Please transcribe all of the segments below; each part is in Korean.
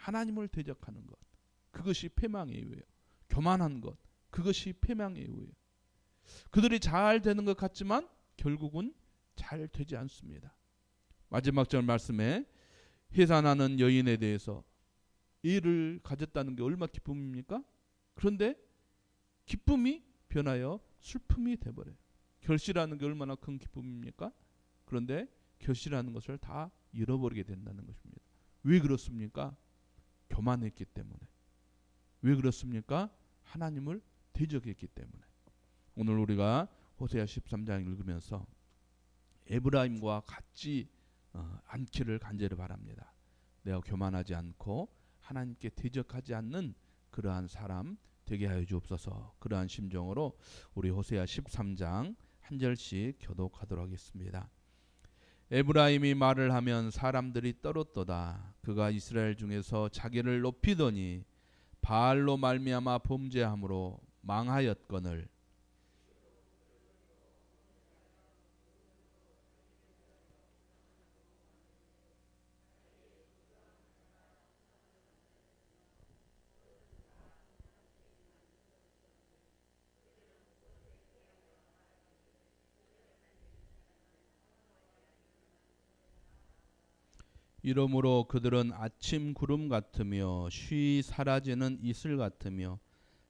하나님을 대적하는 것, 그것이 패망의 이유예요. 교만한 것, 그것이 패망의 이유예요. 그들이 잘 되는 것 같지만 결국은 잘 되지 않습니다. 마지막 절 말씀에 해산하는 여인에 대해서 애를 가졌다는 게 얼마나 기쁨입니까? 그런데 기쁨이 변하여 슬픔이 돼버려요. 결실하는 게 얼마나 큰 기쁨입니까? 그런데 결실하는 것을 다 잃어버리게 된다는 것입니다. 왜 그렇습니까? 교만했기 때문에. 왜 그렇습니까? 하나님을 대적했기 때문에. 오늘 우리가 호세아 13장 읽으면서 에브라임과 같지 않기를 간절히 바랍니다. 내가 교만하지 않고 하나님께 대적하지 않는 그러한 사람 되게 하여 주옵소서. 그러한 심정으로 우리 호세아 13장 한 절씩 교독하도록 하겠습니다. 에브라임이 말을 하면 사람들이 떨었도다. 그가 이스라엘 중에서 자기를 높이더니 바알로 말미암아 범죄함으로 망하였거늘. 이러므로 그들은 아침 구름 같으며 쉬 사라지는 이슬 같으며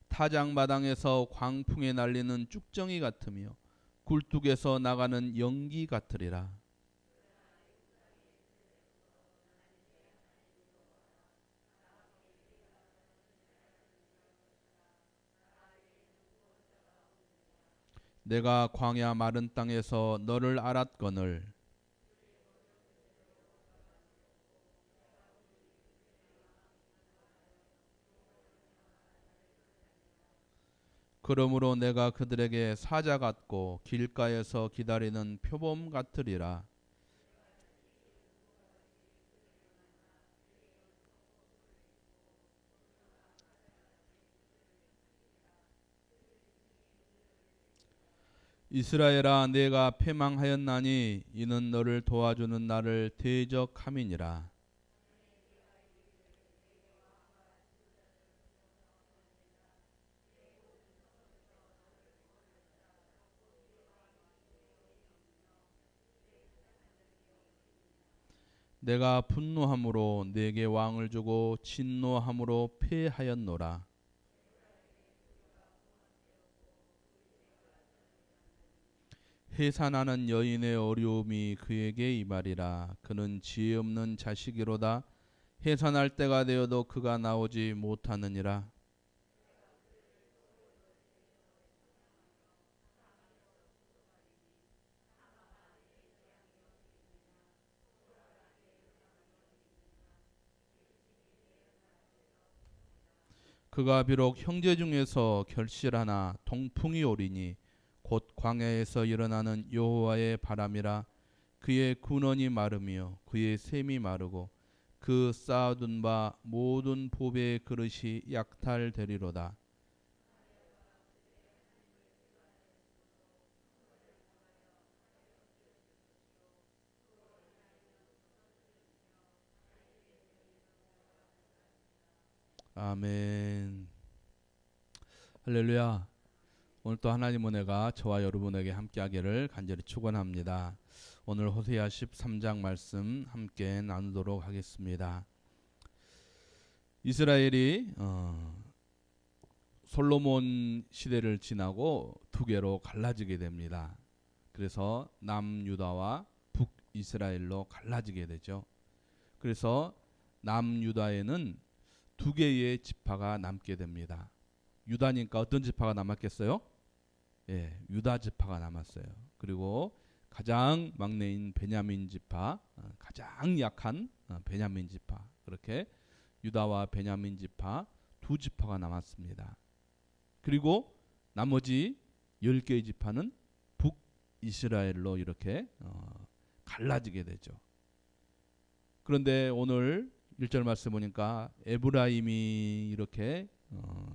타작마당에서 광풍에 날리는 쭉정이 같으며 굴뚝에서 나가는 연기 같으리라. 내가 광야 마른 땅에서 너를 알았거늘. 그러므로 내가 그들에게 사자 같고 길가에서 기다리는 표범 같으리라. 이스라엘아, 내가 패망하였나니 이는 너를 도와주는 나를 대적함이니라. 내가 분노함으로 내게 왕을 주고 진노함으로 패하였노라. 해산하는 여인의 어려움이 그에게 임하리라. 그는 지혜 없는 자식이로다. 해산할 때가 되어도 그가 나오지 못하느니라. 그가 비록 형제 중에서 결실하나 동풍이 오리니 곧 광야에서 일어나는 여호와의 바람이라. 그의 군원이 마르며 그의 샘이 마르고 그 쌓아둔 바 모든 보배의 그릇이 약탈되리로다. 아멘. 할렐루야. 오늘 또 하나님 은혜가 저와 여러분에게 함께하기를 간절히 축원합니다. 오늘 호세아 13장 말씀 함께 나누도록 하겠습니다. 이스라엘이 솔로몬 시대를 지나고 두 개로 갈라지게 됩니다. 그래서 남유다와 북이스라엘로 갈라지게 되죠. 그래서 남유다에는 두 개의 지파가 남게 됩니다. 유다니까 어떤 지파가 남았겠어요? 예, 유다 지파가 남았어요. 그리고 가장 막내인 베냐민 지파, 가장 약한 베냐민 지파, 그렇게 유다와 베냐민 지파 두 지파가 남았습니다. 그리고 나머지 10개의 지파는 북이스라엘로 이렇게 갈라지게 되죠. 그런데 오늘 1절 말씀 보니까 에브라임이 이렇게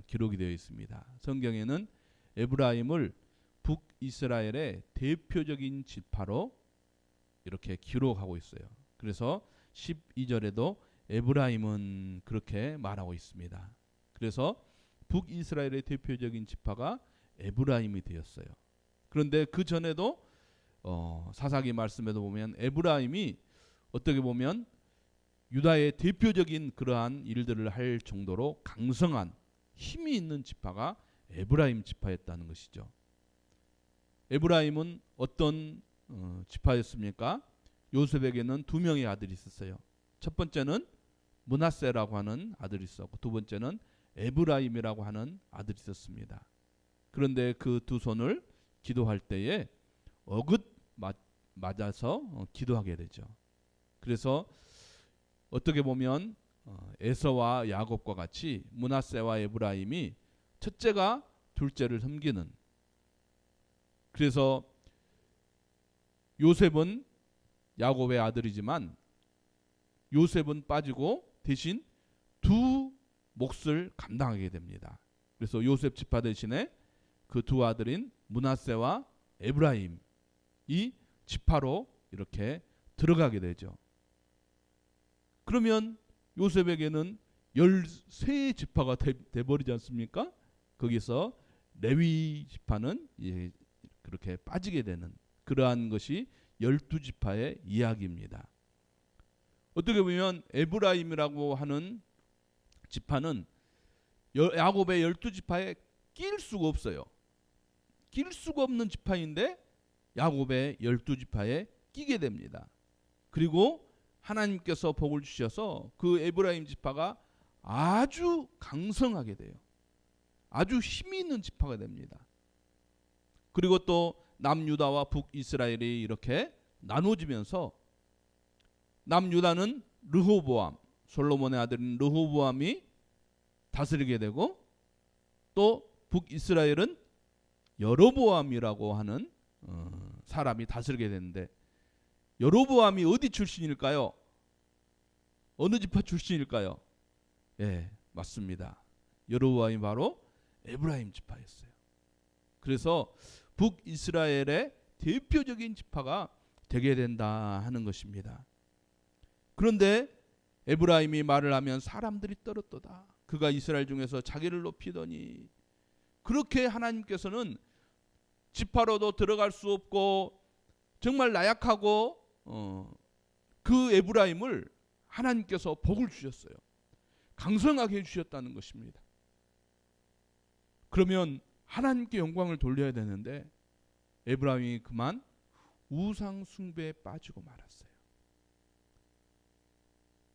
기록이 되어 있습니다. 성경에는 에브라임을 북이스라엘의 대표적인 지파로 이렇게 기록하고 있어요. 그래서 12절에도 에브라임은 그렇게 말하고 있습니다. 그래서 북이스라엘의 대표적인 지파가 에브라임이 되었어요. 그런데 그 전에도 사사기 말씀에도 보면 에브라임이 어떻게 보면 유다의 대표적인 그러한 일들을 할 정도로 강성한 힘이 있는 지파가 에브라임 지파였다는 것이죠. 에브라임은 어떤 지파였습니까? 요셉에게는 두 명의 아들이 있었어요. 첫 번째는 므낫세라고 하는 아들이 있었고, 두 번째는 에브라임이라고 하는 아들이 있었습니다. 그런데 그 두 손을 기도할 때에 어긋 맞아서 기도하게 되죠. 그래서 어떻게 보면 에서와 야곱과 같이 므낫세와 에브라임이 첫째가 둘째를 섬기는, 그래서 요셉은 야곱의 아들이지만 요셉은 빠지고 대신 두 몫을 감당하게 됩니다. 그래서 요셉 지파 대신에 그 두 아들인 므낫세와 에브라임이 지파로 이렇게 들어가게 되죠. 그러면 요셉에게는 13의 지파가 돼버리지 않습니까? 거기서 레위 지파는 그렇게 빠지게 되는 그러한 것이 12지파의 이야기입니다. 어떻게 보면 에브라임이라고 하는 지파는 야곱의 12지파에 낄 수가 없어요. 낄 수가 없는 지파인데 야곱의 12지파에 끼게 됩니다. 그리고 하나님께서 복을 주셔서 그 에브라임 지파가 아주 강성하게 돼요. 아주 힘이 있는 지파가 됩니다. 그리고 또 남유다와 북이스라엘이 이렇게 나눠지면서 남유다는 르호보암, 솔로몬의 아들인 르호보암이 다스리게 되고, 또 북이스라엘은 여로보암이라고 하는 사람이 다스리게 되는데, 여로보암이 어디 출신일까요? 어느 지파 출신일까요? 예, 맞습니다. 여로보암이 바로 에브라임 지파였어요. 그래서 북이스라엘의 대표적인 지파가 되게 된다 하는 것입니다. 그런데 에브라임이 말을 하면 사람들이 떨었도다. 그가 이스라엘 중에서 자기를 높이더니, 그렇게 하나님께서는 지파로도 들어갈 수 없고 정말 나약하고 그 에브라임을 하나님께서 복을 주셨어요. 강성하게 해주셨다는 것입니다. 그러면 하나님께 영광을 돌려야 되는데 에브라임이 그만 우상 숭배에 빠지고 말았어요.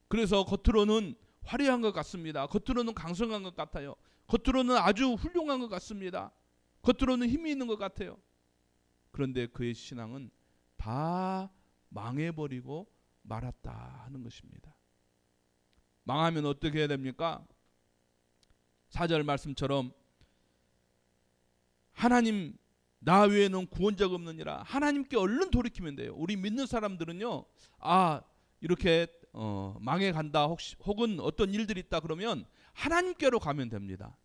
그래서 겉으로는 화려한 것 같습니다. 겉으로는 강성한 것 같아요. 겉으로는 아주 훌륭한 것 같습니다. 겉으로는 힘이 있는 것 같아요. 그런데 그의 신앙은 다 망해버리고 말았다 하는 것입니다. 망하면 어떻게 해야 됩니까? 4절 말씀처럼 하나님 나 외에는 구원자가 없느니라. 하나님께 얼른 돌이키면 돼요. 우리 믿는 사람들은요, 이렇게 망해간다 혹은 어떤 일들이 있다 그러면 하나님께로 가면 됩니다.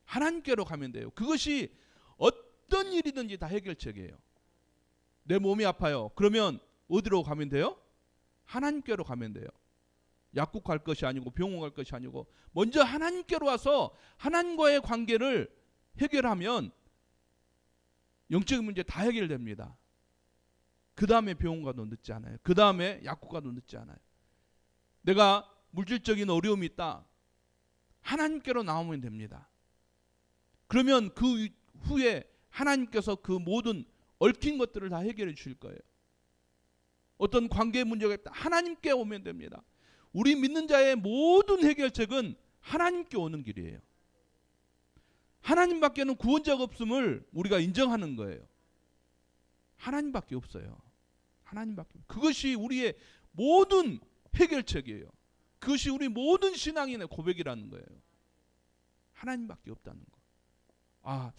하나님께로 가면 돼요. 그것이 어떤 일이든지 다 해결책이에요. 내 몸이 아파요. 그러면 어디로 가면 돼요? 하나님께로 가면 돼요. 약국 갈 것이 아니고 병원 갈 것이 아니고 먼저 하나님께로 와서 하나님과의 관계를 해결하면 영적인 문제 다 해결됩니다. 그 다음에 병원 가도 늦지 않아요. 그 다음에 약국 가도 늦지 않아요. 내가 물질적인 어려움이 있다. 하나님께로 나오면 됩니다. 그러면 그 후에 하나님께서 그 모든 얽힌 것들을 다 해결해 주실 거예요. 어떤 관계 문제가 있다. 하나님께 오면 됩니다. 우리 믿는 자의 모든 해결책은 하나님께 오는 길이에요. 하나님밖에는 구원자가 없음을 우리가 인정하는 거예요. 하나님밖에 없어요. 하나님밖에. 그것이 우리의 모든 해결책이에요. 그것이 우리 모든 신앙인의 고백이라는 거예요. 하나님밖에 없다는 거.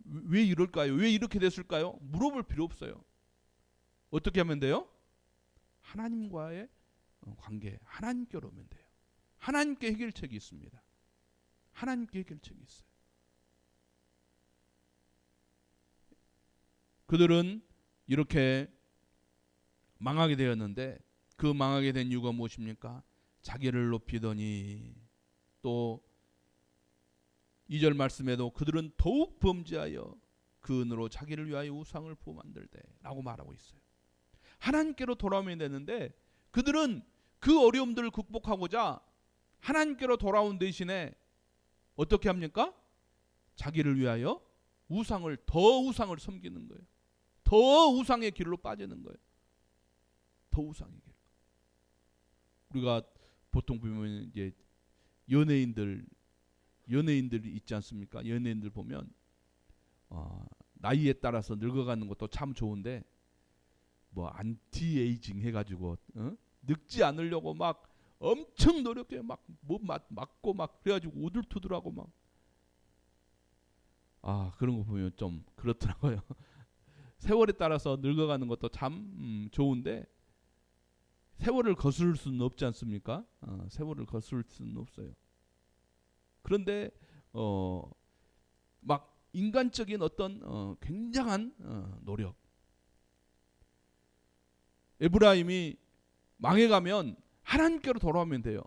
왜 이럴까요? 왜 이렇게 됐을까요? 물어볼 필요 없어요. 어떻게 하면 돼요? 하나님과의 관계, 하나님께로 오면 돼요. 하나님께 해결책이 있습니다. 하나님께 해결책이 있어요. 그들은 이렇게 망하게 되었는데 그 망하게 된 이유가 무엇입니까? 자기를 높이더니 또 2절 말씀에도 그들은 더욱 범죄하여 그 은으로 자기를 위하여 우상을 부어 만들되 라고 말하고 있어요. 하나님께로 돌아오면 되는데 그들은 그 어려움들을 극복하고자 하나님께로 돌아온 대신에 어떻게 합니까? 자기를 위하여 더 우상을 섬기는 거예요. 더 우상의 길로 빠지는 거예요. 더 우상의 길. 우리가 보통 보면 이제 연예인들 있지 않습니까? 연예인들 보면 나이에 따라서 늙어가는 것도 참 좋은데 뭐 안티에이징 해가지고 늙지 않으려고 막 엄청 노력해 막 뭐 맞고 막 그래가지고 우둘투둘하고 막 그런 거 보면 좀 그렇더라고요. 세월에 따라서 늙어가는 것도 참 좋은데 세월을 거스를 수는 없지 않습니까? 세월을 거스를 수는 없어요. 그런데 막 인간적인 어떤 굉장한 노력. 에브라임이 망해가면 하나님께로 돌아오면 돼요.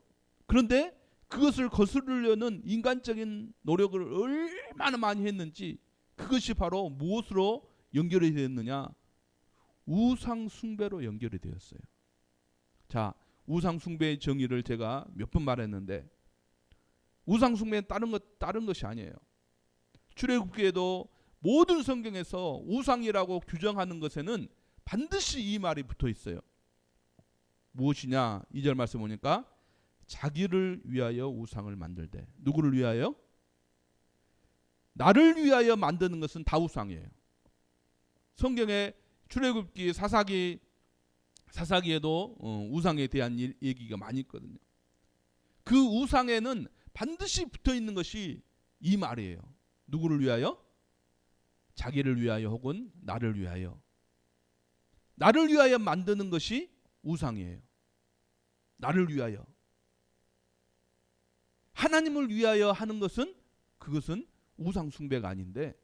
그런데 그것을 거스르려는 인간적인 노력을 얼마나 많이 했는지 그것이 바로 무엇으로 연결이 되었느냐? 우상 숭배로 연결이 되었어요. 자, 우상 숭배의 정의를 제가 몇 번 말했는데 우상 숭배는 다른 것이 아니에요. 출애굽기에도 모든 성경에서 우상이라고 규정하는 것에는 반드시 이 말이 붙어 있어요. 무엇이냐? 2절 말씀 보니까 자기를 위하여 우상을 만들되. 누구를 위하여? 나를 위하여 만드는 것은 다 우상이에요. 성경에 출애굽기 사사기에도 우상에 대한 얘기가 많이 있거든요. 그 우상에는 반드시 붙어 있는 것이 이 말이에요. 누구를 위하여? 자기를 위하여 혹은 나를 위하여. 나를 위하여 만드는 것이 우상이에요. 나를 위하여. 하나님을 위하여 하는 것은 그것은 우상 숭배가 아닌데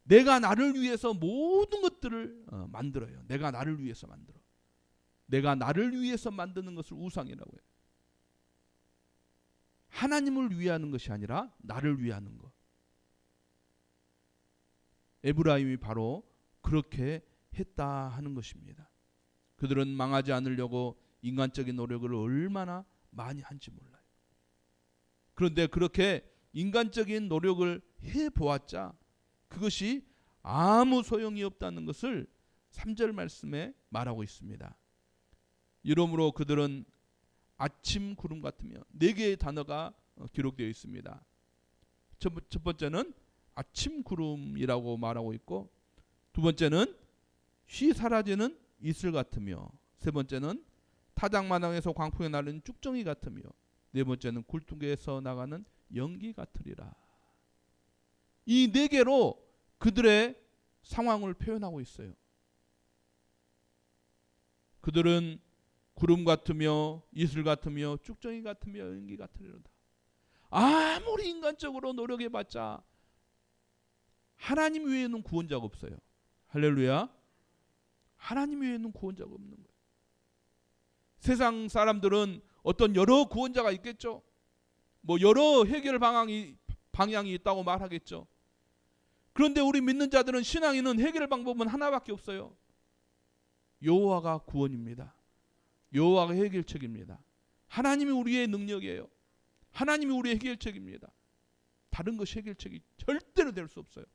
내가 나를 위해서 모든 것들을 만들어요. 내가 나를 위해서 만들어. 내가 나를 위해서 만드는 것을 우상이라고 해요. 하나님을 위하는 것이 아니라 나를 위하는 것. 에브라임이 바로 그렇게 했다 하는 것입니다. 그들은 망하지 않으려고 인간적인 노력을 얼마나 많이 한지 몰라요. 그런데 그렇게 인간적인 노력을 해보았자 그것이 아무 소용이 없다는 것을 3절 말씀에 말하고 있습니다. 이러므로 그들은 아침 구름 같으며 4개의 단어가 기록되어 있습니다. 첫 번째는 아침 구름이라고 말하고 있고, 두 번째는 쉬 사라지는 이슬 같으며, 세 번째는 타작마당에서 광풍에 날리는 쭉정이 같으며, 네 번째는 굴뚝에서 나가는 연기 같으리라. 이 4개로 그들의 상황을 표현하고 있어요. 그들은 구름 같으며 이슬 같으며 쭉정이 같으며 연기 같으리로다. 아무리 인간적으로 노력해봤자 하나님 외에는 구원자가 없어요. 할렐루야. 하나님 외에는 구원자가 없는 거예요. 세상 사람들은 어떤 여러 구원자가 있겠죠. 뭐 여러 해결 방향이 있다고 말하겠죠. 그런데 우리 믿는 자들은, 신앙인은 해결 방법은 하나밖에 없어요. 여호와가 구원입니다. 여호와가 해결책입니다. 하나님이 우리의 능력이에요. 하나님이 우리의 해결책입니다. 다른 것이 해결책이 절대로 될 수 없어요.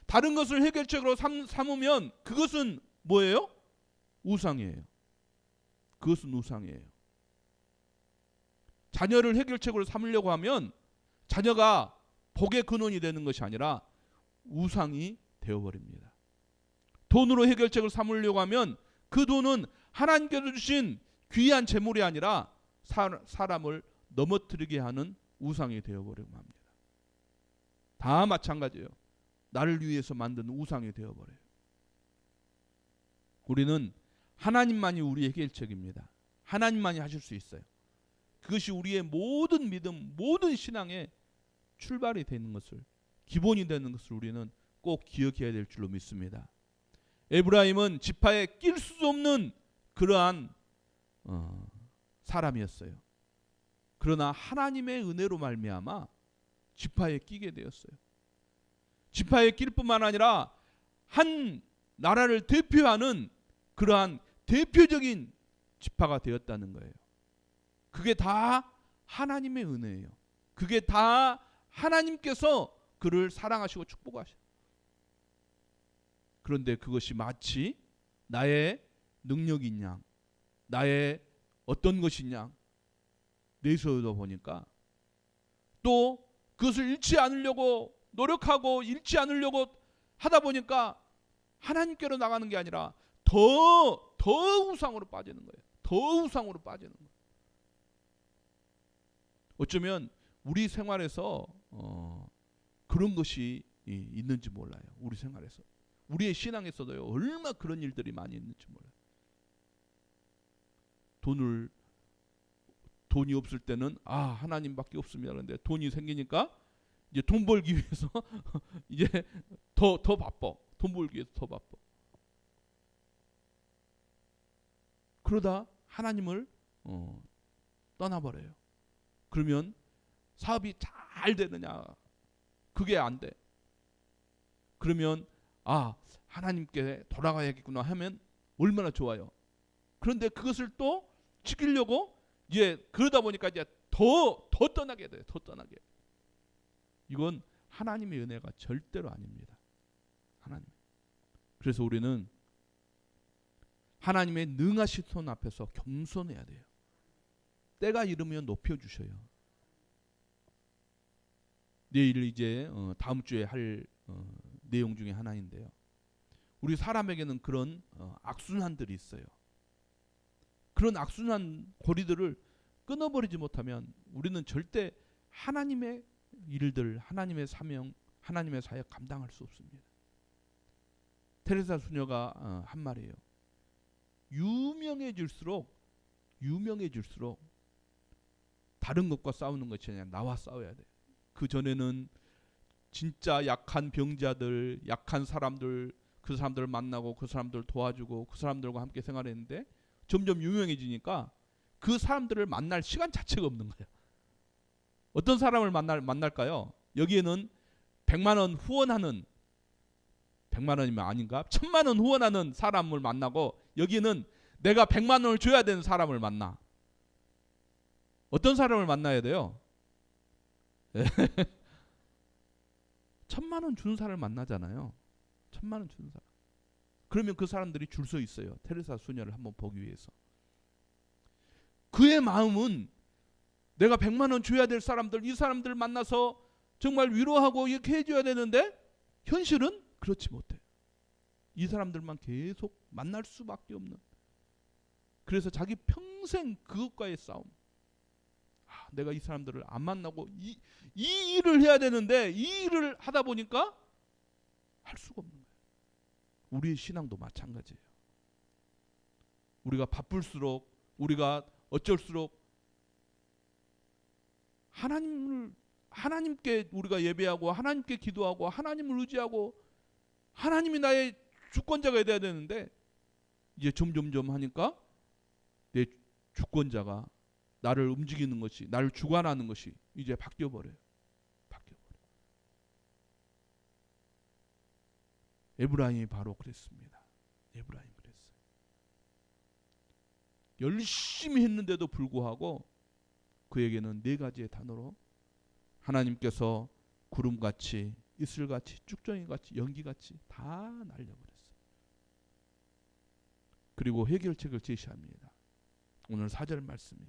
다른 것을 해결책으로 삼으면 그것은 뭐예요? 우상이에요. 그것은 우상이에요. 자녀를 해결책으로 삼으려고 하면 자녀가 복의 근원이 되는 것이 아니라 우상이 되어버립니다. 돈으로 해결책을 삼으려고 하면 그 돈은 하나님께서 주신 귀한 재물이 아니라 사람을 넘어뜨리게 하는 우상이 되어버리고 합니다. 다 마찬가지예요. 나를 위해서 만든 우상이 되어버려요. 우리는 하나님만이 우리의 해결책입니다. 하나님만이 하실 수 있어요. 그것이 우리의 모든 믿음, 모든 신앙의 출발이 되는 것을, 기본이 되는 것을 우리는 꼭 기억해야 될 줄로 믿습니다. 에브라임은 지파에 낄 수 없는 그러한 사람이었어요. 그러나 하나님의 은혜로 말미암아 지파에 끼게 되었어요. 지파에 낄 뿐만 아니라 한 나라를 대표하는 그러한 대표적인 지파가 되었다는 거예요. 그게 다 하나님의 은혜예요. 그게 다 하나님께서 그를 사랑하시고 축복하셔. 그런데 그것이 마치 나의 능력이냐, 나의 어떤 것이냐 내세우다 보니까 또 그것을 잃지 않으려고 노력하고 잃지 않으려고 하다 보니까 하나님께로 나가는 게 아니라 더 우상으로 빠지는 거예요. 더 우상으로 빠지는 거예요. 어쩌면 우리 생활에서 그런 것이 있는지 몰라요. 우리 생활에서. 우리의 신앙에서도요. 얼마나 그런 일들이 많이 있는지 몰라요. 돈이 없을 때는 하나님밖에 없습니다. 그런데 돈이 생기니까 이제 돈 벌기 위해서 이제 더 바빠. 돈 벌기 위해서 더 바빠. 그러다 하나님을 떠나버려요. 그러면 사업이 잘 되느냐? 그게 안 돼. 그러면 하나님께 돌아가야겠구나 하면 얼마나 좋아요. 그런데 그것을 또 지키려고 이제 그러다 보니까 이제 더 떠나게 돼요. 더 떠나게. 이건 하나님의 은혜가 절대로 아닙니다. 하나님. 그래서 우리는 하나님의 능하신 손 앞에서 겸손해야 돼요. 때가 이르면 높여주셔요. 내일 이제 다음 주에 할 내용 중에 하나인데요. 우리 사람에게는 그런 악순환들이 있어요. 그런 악순환 고리들을 끊어버리지 못하면 우리는 절대 하나님의 일들, 하나님의 사명, 하나님의 사역 감당할 수 없습니다. 테레사 수녀가 한 말이에요. 유명해질수록 다른 것과 싸우는 것이 아니라 나와 싸워야 돼. 그 전에는 진짜 약한 병자들, 약한 사람들, 그 사람들을 만나고 그 사람들을 도와주고 그 사람들과 함께 생활했는데 점점 유명해지니까 그 사람들을 만날 시간 자체가 없는 거예요. 어떤 사람을 만날까요? 여기에는 100만 원 후원하는 100만 원이면 아닌가? 1000만 원 후원하는 사람을 만나고 여기는 내가 100만 원을 줘야 되는 사람을 만나. 어떤 사람을 만나야 돼요? 1000만 원 주는 사람을 만나잖아요. 1000만 원 주는 사람. 그러면 그 사람들이 줄 서 있어요. 테레사 수녀를 한번 보기 위해서. 그의 마음은 내가 100만 원 줘야 될 사람들, 이 사람들 만나서 정말 위로하고 이렇게 해줘야 되는데 현실은 그렇지 못해. 이 사람들만 계속 만날 수밖에 없는. 그래서 자기 평생 그것과의 싸움. 내가 이 사람들을 안 만나고 이 일을 해야 되는데 이 일을 하다 보니까 할 수가 없는 거예요. 우리의 신앙도 마찬가지예요. 우리가 바쁠수록 우리가 어쩔수록 하나님께 우리가 예배하고 하나님께 기도하고 하나님을 의지하고 하나님이 나의 주권자가 돼야 되는데 이제 점점점 하니까 내 주권자가 나를 움직이는 것이, 나를 주관하는 것이 이제 바뀌어버려요. 에브라임이 바로 그랬습니다. 에브라임 그랬어요. 열심히 했는데도 불구하고 그에게는 4가지의 단어로 하나님께서 구름같이, 이슬같이, 쭉정이같이, 연기같이 다 날려버렸어요. 그리고 해결책을 제시합니다. 오늘 4절 말씀이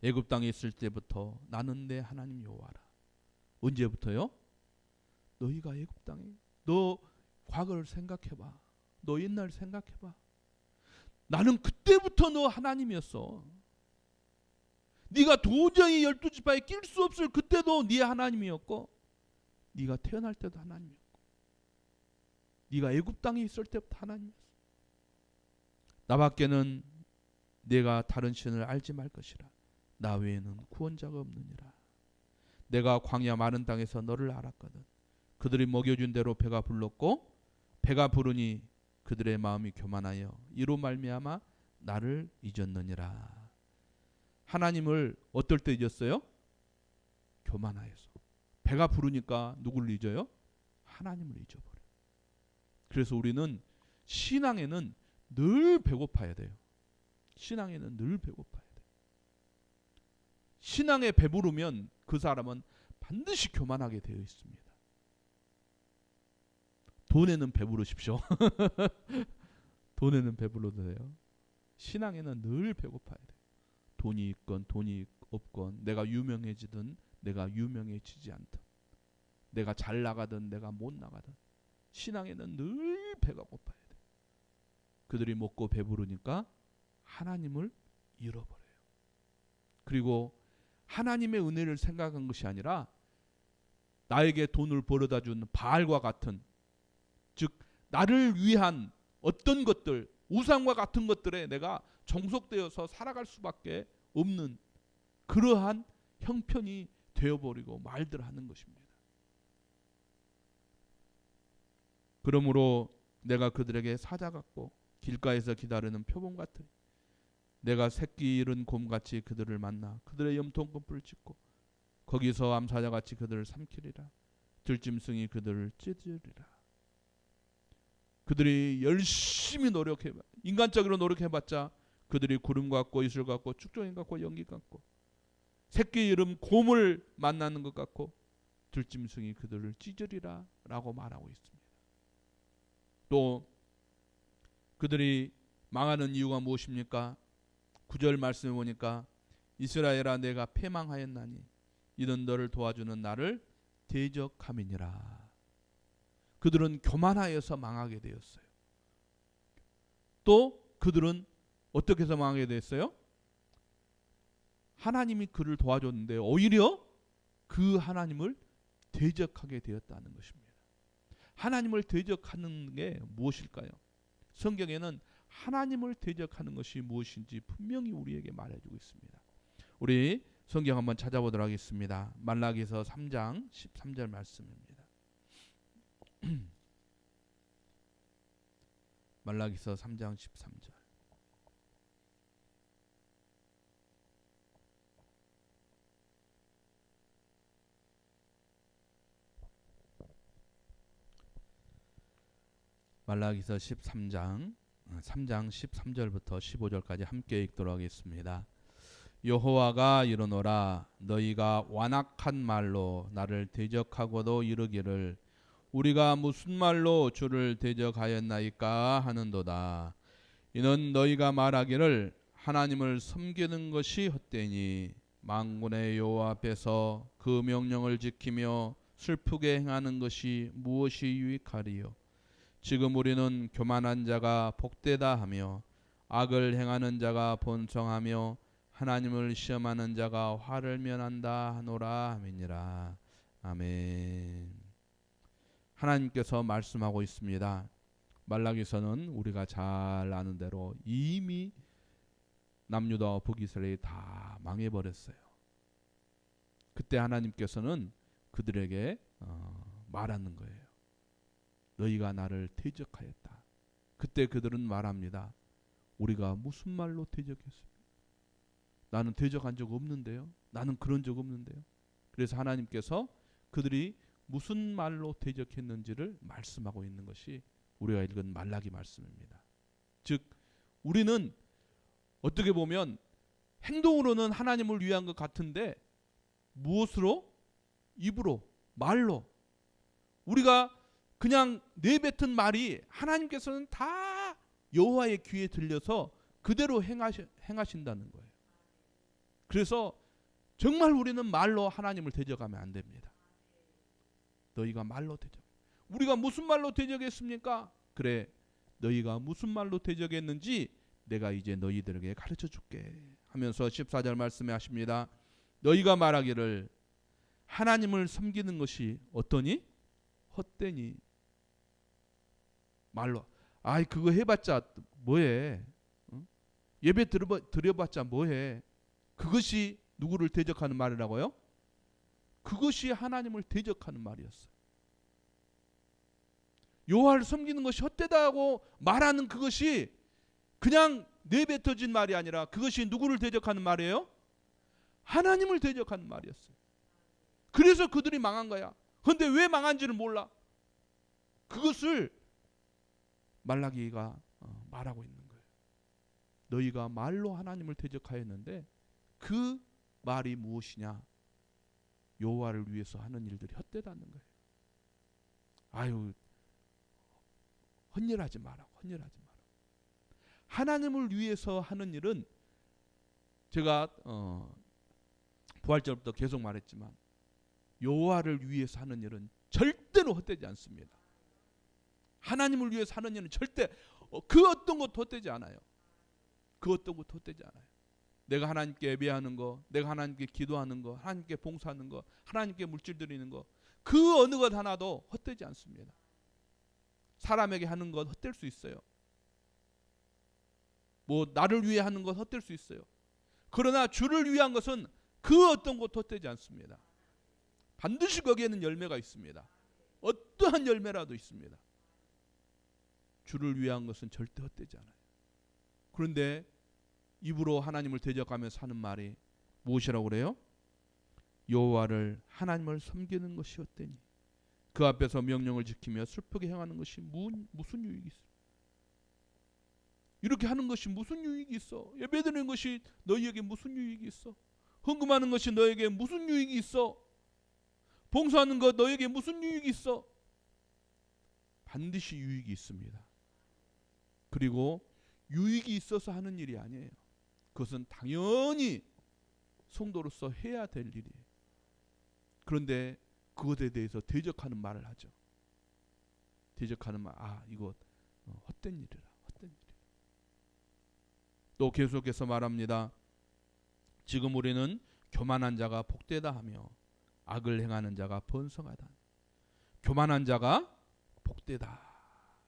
애굽 땅에 있을 때부터 나는 내 하나님 여호와라. 언제부터요? 너희가 애굽 땅에, 너 과거를 생각해봐. 너 옛날 생각해봐. 나는 그때부터 너 하나님이었어. 네가 도저히 12지파에 낄 수 없을 그때도 네 하나님이었고, 네가 태어날 때도 하나님이었고, 네가 애굽 땅에 있을 때부터 하나님이었어. 나밖에는 내가 다른 신을 알지 말 것이라. 나 외에는 구원자가 없느니라. 내가 광야 마른 땅에서 너를 알았거든. 그들이 먹여준 대로 배가 불렀고 배가 부르니 그들의 마음이 교만하여 이로 말미암아 나를 잊었느니라. 하나님을 어떨 때 잊었어요? 교만하여서. 배가 부르니까 누구를 잊어요? 하나님을 잊어버려요. 그래서 우리는 신앙에는 늘 배고파야 돼요. 신앙에는 늘 배고파야 돼요. 신앙에 배부르면 그 사람은 반드시 교만하게 되어 있습니다. 돈에는 배부르십시오. 돈에는 배불러도 돼요. 신앙에는 늘 배고파야 돼요. 돈이 있건 돈이 없건, 내가 유명해지든 내가 유명해지지 않든, 내가 잘 나가든 내가 못 나가든 신앙에는 늘 배가 고파야 돼요. 그들이 먹고 배부르니까 하나님을 잃어버려요. 그리고 하나님의 은혜를 생각한 것이 아니라 나에게 돈을 벌어다 준 바알과 같은, 즉 나를 위한 어떤 것들, 우상과 같은 것들에 내가 종속되어서 살아갈 수밖에 없는 그러한 형편이 되어버리고 말들 하는 것입니다. 그러므로 내가 그들에게 사자 같고 길가에서 기다리는 표범 같으니 내가 새끼 잃은 곰같이 그들을 만나 그들의 염통검불을 찢고 거기서 암사자같이 그들을 삼키리라. 들짐승이 그들을 찢으리라. 그들이 열심히 노력해봐, 인간적으로 노력해봤자 그들이 구름 같고 이슬 같고 쭉정이 같고 연기 같고 새끼 이름 곰을 만나는 것 같고 들짐승이 그들을 찢으리라 라고 말하고 있습니다. 또 그들이 망하는 이유가 무엇입니까? 9절 말씀에 보니까 이스라엘아 내가 패망하였나니 이는 너를 도와주는 나를 대적함이니라. 그들은 교만하여서 망하게 되었어요. 또 그들은 어떻게 해서 망하게 됐어요? 하나님이 그를 도와줬는데 오히려 그 하나님을 대적하게 되었다는 것입니다. 하나님을 대적하는 게 무엇일까요? 성경에는 하나님을 대적하는 것이 무엇인지 분명히 우리에게 말해주고 있습니다. 우리 성경 한번 찾아보도록 하겠습니다. 말라기서 3장 13절 말씀입니다. 말라기서 3장 13절. 말라기서 3장 13절부터 15절까지 함께 읽도록 하겠습니다. 여호와가 이르노라 너희가 완악한 말로 나를 대적하고도 이르기를 우리가 무슨 말로 주를 대적하였나이까 하는도다. 이는 너희가 말하기를 하나님을 섬기는 것이 헛되니 만군의 여호와 앞에서 그 명령을 지키며 슬프게 행하는 것이 무엇이 유익하리요. 지금 우리는 교만한 자가 복되다 하며 악을 행하는 자가 번성하며 하나님을 시험하는 자가 화를 면한다 하노라 하미니라. 아멘. 하나님께서 말씀하고 있습니다. 말라기서는 우리가 잘 아는 대로 이미 남유다와 북이스라엘이 다 망해버렸어요. 그때 하나님께서는 그들에게 말하는 거예요. 너희가 나를 대적하였다. 그때 그들은 말합니다. 우리가 무슨 말로 대적했습니까? 나는 대적한 적 없는데요. 나는 그런 적 없는데요. 그래서 하나님께서 그들이 무슨 말로 대적했는지를 말씀하고 있는 것이 우리가 읽은 말라기 말씀입니다. 즉 우리는 어떻게 보면 행동으로는 하나님을 위한 것 같은데 무엇으로? 입으로, 말로 우리가 그냥 내뱉은 말이 하나님께서는 다 여호와의 귀에 들려서 그대로 행하신다는 거예요. 그래서 정말 우리는 말로 하나님을 대적하면 안 됩니다. 너희가 말로 대적. 우리가 무슨 말로 대적했습니까? 그래, 너희가 무슨 말로 대적했는지 내가 이제 너희들에게 가르쳐 줄게 하면서 14절 말씀에 하십니다. 너희가 말하기를 하나님을 섬기는 것이 어떠니? 헛되니. 말로 아이 그거 해봤자 뭐해? 예배 드려봤자 뭐해? 그것이 누구를 대적하는 말이라고요? 그것이 하나님을 대적하는 말이었어요. 여호와를 섬기는 것이 헛되다고 말하는 그것이 그냥 내뱉어진 말이 아니라 그것이 누구를 대적하는 말이에요? 하나님을 대적하는 말이었어요. 그래서 그들이 망한 거야. 그런데 왜 망한지를 몰라. 그것을 말라기가 말하고 있는 거예요. 너희가 말로 하나님을 대적하였는데 그 말이 무엇이냐? 여호와를 위해서 하는 일들이 헛되다는 거예요. 아유, 헌혈하지 마라. 헌혈하지 마라. 하나님을 위해서 하는 일은 제가 부활절부터 계속 말했지만 여호와를 위해서 하는 일은 절대로 헛되지 않습니다. 하나님을 위해서 하는 일은 절대 그 어떤 것도 헛되지 않아요. 그 어떤 것도 헛되지 않아요. 내가 하나님께 예배하는 거, 내가 하나님께 기도하는 거, 하나님께 봉사하는 거, 하나님께 물질 드리는 거, 그 어느 것 하나도 헛되지 않습니다. 사람에게 하는 것 헛될 수 있어요. 뭐 나를 위해 하는 것 헛될 수 있어요. 그러나 주를 위한 것은 그 어떤 것도 헛되지 않습니다. 반드시 거기에는 열매가 있습니다. 어떠한 열매라도 있습니다. 주를 위한 것은 절대 헛되지 않아요. 그런데 입으로 하나님을 대적하면서 하는 말이 무엇이라고 그래요? 여호와를 하나님을 섬기는 것이 헛되니 그 앞에서 명령을 지키며 슬프게 행하는 것이 무슨 유익이 있어? 이렇게 하는 것이 무슨 유익이 있어? 예배드리는 것이 너희에게 무슨 유익이 있어? 헌금하는 것이 너에게 무슨 유익이 있어? 봉사하는 것 너에게 무슨 유익이 있어? 반드시 유익이 있습니다. 그리고 유익이 있어서 하는 일이 아니에요. 그것은 당연히 성도로서 해야 될 일이에요. 그런데 그것에 대해서 대적하는 말을 하죠. 대적하는 말, 이거 헛된 일이라, 헛된 일이라. 또 계속해서 말합니다. 지금 우리는 교만한 자가 복되다 하며 악을 행하는 자가 번성하다. 교만한 자가 복되다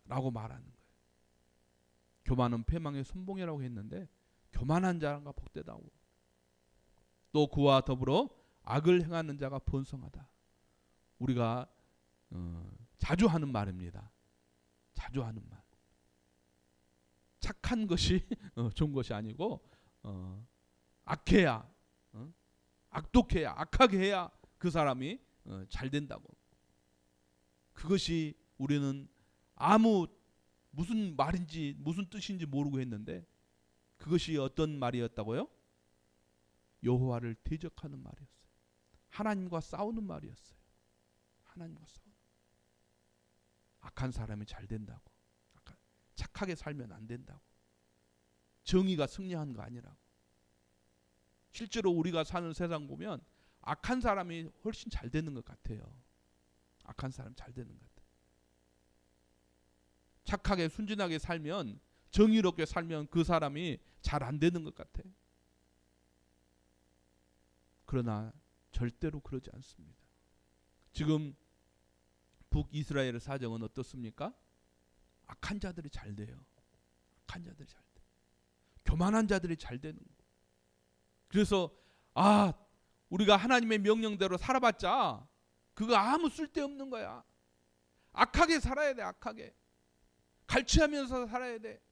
라고 말하는 거예요. 교만은 패망의 선봉이라고 했는데 교만한 자가 복되다고. 또 그와 더불어 악을 행하는 자가 번성하다. 우리가 자주 하는 말입니다. 자주 하는 말. 착한 것이 좋은 것이 아니고 악해야, 악독해야, 악하게 해야 그 사람이 잘 된다고. 그것이 우리는 무슨 말인지 무슨 뜻인지 모르고 했는데 그것이 어떤 말이었다고요? 여호와를 대적하는 말이었어요. 하나님과 싸우는 말이었어요. 하나님과 싸우는. 악한 사람이 잘 된다고. 착하게 살면 안 된다고. 정의가 승리하는 거 아니라고. 실제로 우리가 사는 세상 보면 악한 사람이 훨씬 잘 되는 것 같아요. 악한 사람 잘 되는 것 같아요. 착하게 순진하게 살면, 정의롭게 살면 그 사람이 잘 안 되는 것 같아. 그러나 절대로 그러지 않습니다. 지금 북이스라엘의 사정은 어떻습니까? 악한 자들이 잘 돼요. 악한 자들이 잘 돼. 교만한 자들이 잘 되는 거예요. 그래서 우리가 하나님의 명령대로 살아봤자 그거 아무 쓸데없는 거야. 악하게 살아야 돼. 악하게. 갈취하면서 살아야 돼.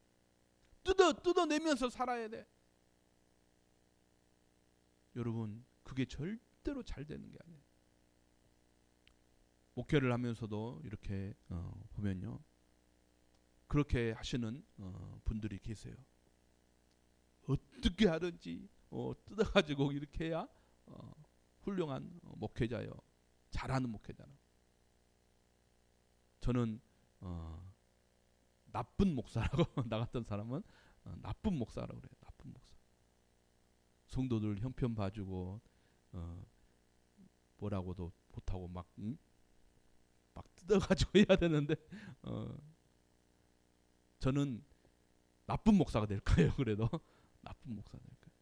뜯어내면서 살아야 돼. 여러분, 그게 절대로 잘 되는 게 아니에요. 목회를 하면서도 이렇게 보면요, 그렇게 하시는 분들이 계세요. 어떻게 하든지 뜯어가지고 이렇게 해야 훌륭한 목회자요, 잘하는 목회자라. 저는 나쁜 목사라고 나갔던 사람은 나쁜 목사라고 그래요. 나쁜 목사. 성도들 형편 봐주고 뭐라고도 못하고 막 뜯어가지고 해야 되는데 저는 나쁜 목사가 될 거예요. 그래도 나쁜 목사가 될 거예요.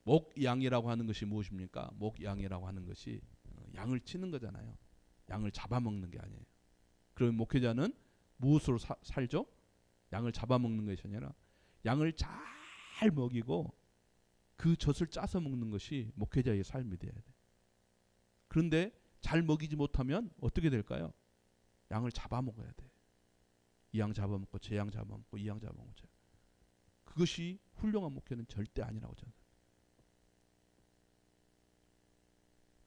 목양이라고 하는 것이 무엇입니까? 목양이라고 하는 것이 양을 치는 거잖아요. 양을 잡아먹는 게 아니에요. 그럼 목회자는 무엇으로 살죠? 양을 잡아먹는 것이 아니라 양을 잘 먹이고 그 젖을 짜서 먹는 것이 목회자의 삶이 돼야 돼. 그런데 잘 먹이지 못하면 어떻게 될까요? 양을 잡아먹어야 돼. 이 양 잡아먹고 저 양 잡아먹고 이 양 잡아먹고. 그것이 훌륭한 목회는 절대 아니라고 저는.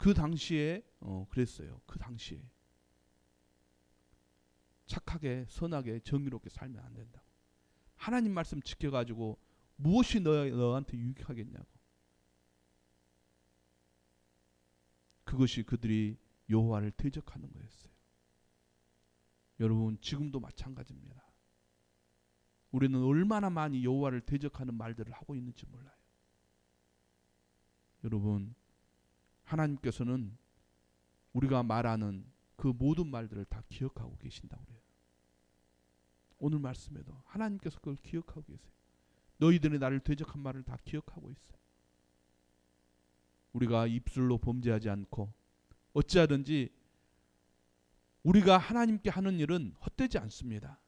그 당시에 그랬어요. 그 당시에 착하게 선하게 정의롭게 살면 안 된다고. 하나님 말씀 지켜가지고 무엇이 너한테 유익하겠냐고. 그것이 그들이 여호와를 대적하는 거였어요. 여러분 지금도 마찬가지입니다. 우리는 얼마나 많이 여호와를 대적하는 말들을 하고 있는지 몰라요. 여러분 하나님께서는 우리가 말하는 그 모든 말들을 다 기억하고 계신다고 그래요. 오늘 말씀에도 하나님께서 그걸 기억하고 계세요. 너희들이 나를 대적한 말을 다 기억하고 있어요. 우리가 입술로 범죄하지 않고 어찌하든지 우리가 하나님께 하는 일은 헛되지 않습니다.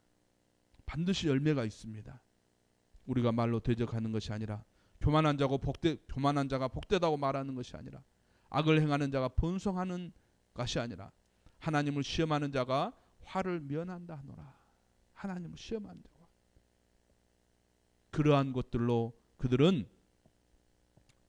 반드시 열매가 있습니다. 우리가 말로 대적하는 것이 아니라 교만한 자가 복되다고 말하는 것이 아니라 악을 행하는 자가 번성하는 것이 아니라 하나님을 시험하는 자가 화를 면한다 하노라. 하나님을 시험하는 자가 그러한 것들로 그들은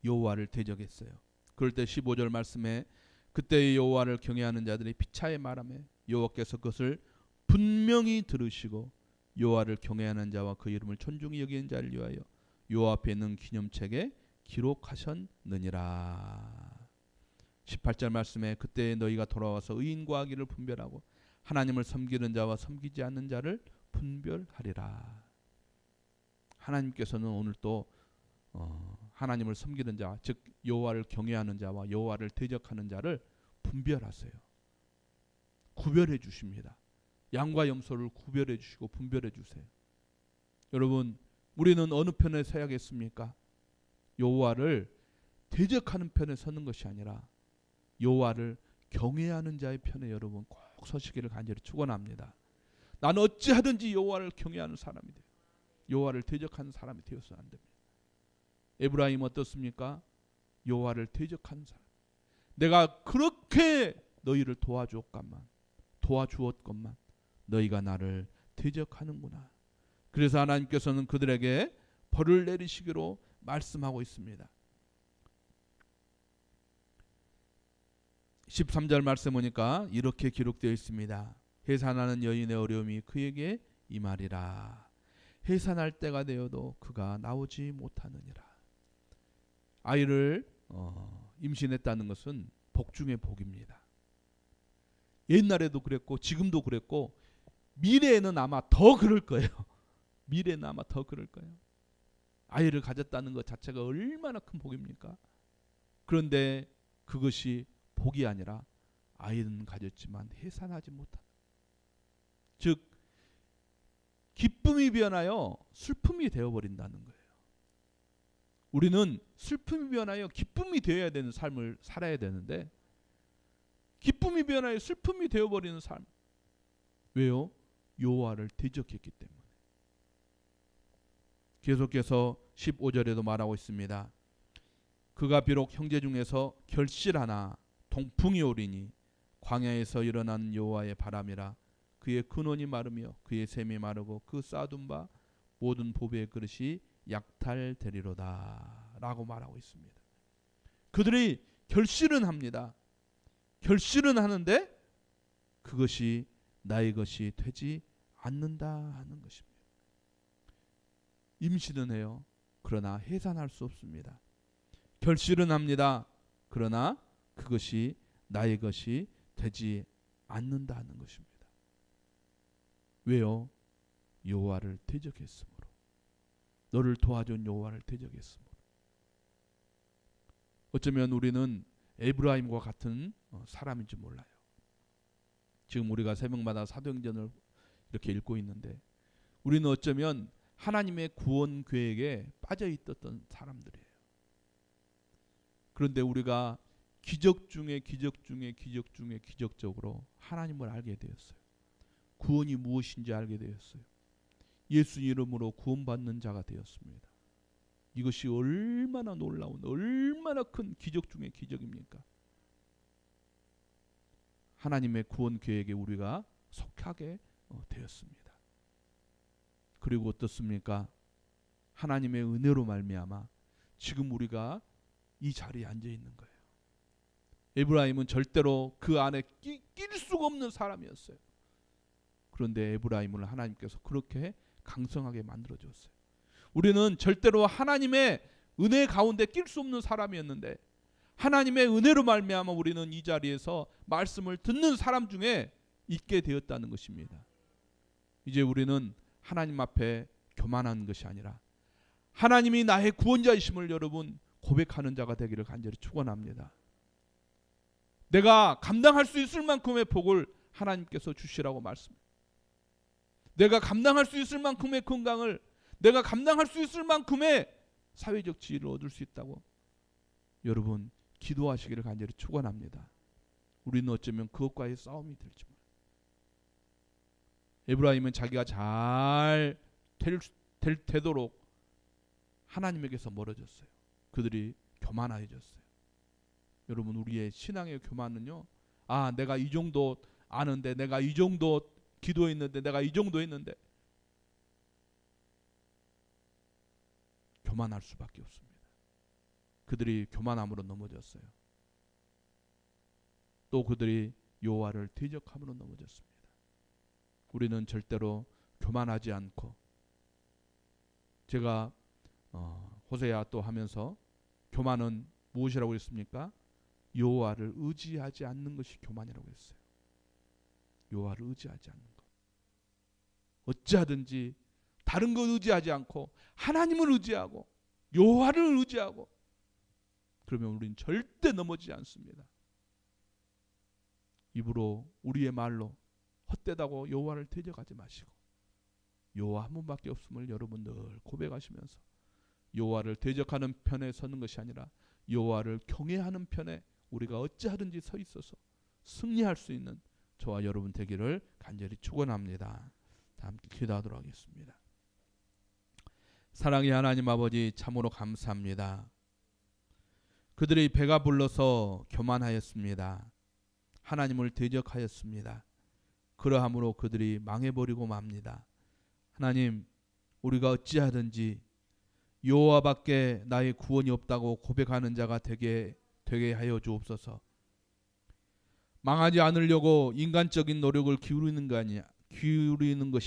여호와를 대적했어요. 그럴 때 15절 말씀에 그때의 여호와를 경외하는 자들이 피차에 말하며 여호와께서 그것을 분명히 들으시고 여호와를 경외하는 자와 그 이름을 존중히 여기는 자를 위하여 여호와 앞에 있는 기념책에 기록하셨느니라. 18절 말씀에 그때 너희가 돌아와서 의인과 악의를 분별하고 하나님을 섬기는 자와 섬기지 않는 자를 분별하리라. 하나님께서는 오늘 또 하나님을 섬기는 자, 즉 여호와를 경외하는 자와 여호와를 대적하는 자를 분별하세요. 구별해 주십니다. 양과 염소를 구별해 주시고 분별해 주세요. 여러분 우리는 어느 편에 서야겠습니까? 여호와를 대적하는 편에 서는 것이 아니라 여호와를 경외하는 자의 편에 여러분 꼭 서시기를 간절히 축원합니다. 나는 어찌하든지 여호와를 경외하는 사람이 돼요. 여호와를 대적하는 사람이 되어서는 안 됩니다. 에브라임 어떻습니까? 여호와를 대적하는 사람. 내가 그렇게 너희를 도와주었건만 너희가 나를 대적하는구나. 그래서 하나님께서는 그들에게 벌을 내리시기로 말씀하고 있습니다. 13절 말씀 보니까 이렇게 기록되어 있습니다. 해산하는 여인의 어려움이 그에게 임하리라. 해산할 때가 되어도 그가 나오지 못하느니라. 아이를 임신했다는 것은 복 중의 복입니다. 옛날에도 그랬고 지금도 그랬고 미래에는 아마 더 그럴 거예요. 미래는 아마 더 그럴 거예요. 아이를 가졌다는 것 자체가 얼마나 큰 복입니까? 그런데 그것이 복이 아니라 아이는 가졌지만 해산하지 못한, 즉 기쁨이 변하여 슬픔이 되어버린다는 거예요. 우리는 슬픔이 변하여 기쁨이 되어야 되는 삶을 살아야 되는데 기쁨이 변하여 슬픔이 되어버리는 삶. 왜요? 여호와를 대적했기 때문에. 계속해서 15절에도 말하고 있습니다. 그가 비록 형제 중에서 결실하나 동풍이 오리니 광야에서 일어난 여호와의 바람이라. 그의 근원이 마르며 그의 샘이 마르고 그 쌓아둔 바 모든 보배의 그릇이 약탈되리로다 라고 말하고 있습니다. 그들이 결실은 합니다. 결실은 하는데 그것이 나의 것이 되지 않는다 하는 것입니다. 임신은 해요. 그러나 해산할 수 없습니다. 결실은 합니다. 그러나 그것이 나의 것이 되지 않는다 하는 것입니다. 왜요? 여호와를 대적했으므로. 너를 도와준 여호와를 대적했으므로. 어쩌면 우리는 에브라임과 같은 사람인지 몰라요. 지금 우리가 새벽마다 사도행전을 이렇게 읽고 있는데 우리는 어쩌면 하나님의 구원 계획에 빠져 있었던 사람들이에요. 그런데 우리가 기적 중에 기적적으로 하나님을 알게 되었어요. 구원이 무엇인지 알게 되었어요. 예수 이름으로 구원받는 자가 되었습니다. 이것이 얼마나 놀라운, 얼마나 큰 기적 중에 기적입니까? 하나님의 구원 계획에 우리가 속하게 되었습니다. 그리고 어떻습니까? 하나님의 은혜로 말미암아 지금 우리가 이 자리에 앉아 있는 거예요. 에브라임은 절대로 그 안에 낄 수가 없는 사람이었어요. 그런데 에브라임을 하나님께서 그렇게 강성하게 만들어 주었어요. 우리는 절대로 하나님의 은혜 가운데 낄 수 없는 사람이었는데 하나님의 은혜로 말미암아 우리는 이 자리에서 말씀을 듣는 사람 중에 있게 되었다는 것입니다. 이제 우리는 하나님 앞에 교만한 것이 아니라 하나님이 나의 구원자이심을 여러분 고백하는 자가 되기를 간절히 축원합니다. 내가 감당할 수 있을 만큼의 복을 하나님께서 주시라고 말씀합니다. 내가 감당할 수 있을 만큼의 건강을, 내가 감당할 수 있을 만큼의 사회적 지위를 얻을 수 있다고 여러분 기도하시기를 간절히 축원합니다. 우리는 어쩌면 그것과의 싸움이 될지 몰라요. 에브라임은 자기가 잘 되도록 하나님에게서 멀어졌어요. 그들이 교만해졌어요. 여러분 우리의 신앙의 교만은요, 내가 이 정도 아는데, 내가 이 정도 기도했는데, 내가 이 정도 했는데, 교만할 수밖에 없습니다. 그들이 교만함으로 넘어졌어요. 또 그들이 여호와를 대적함으로 넘어졌습니다. 우리는 절대로 교만하지 않고, 제가 호세아 또 하면서 교만은 무엇이라고 했습니까? 여호와를 의지하지 않는 것이 교만이라고 했어요. 여호와를 의지하지 않는 것. 어찌하든지 다른 것 의지하지 않고 하나님을 의지하고 여호와를 의지하고, 그러면 우리는 절대 넘어지지 않습니다. 입으로 우리의 말로 헛되다고 여호와를 대적하지 마시고 여호와 한 분밖에 없음을 여러분 늘 고백하시면서 여호와를 대적하는 편에 서는 것이 아니라 여호와를 경외하는 편에 우리가 어찌하든지 서 있어서 승리할 수 있는 저와 여러분 되기를 간절히 축원합니다. 함께 기도하도록 하겠습니다. 사랑의 하나님 아버지, 참으로 감사합니다. 그들이 배가 불러서 교만하였습니다. 하나님을 대적하였습니다. 그러함으로 그들이 망해버리고 맙니다. 하나님, 우리가 어찌하든지 여호와밖에 나의 구원이 없다고 고백하는 자가 되게 하여 주옵소서. 망하지 않으려고 인간적인 노력을 기울이는 것이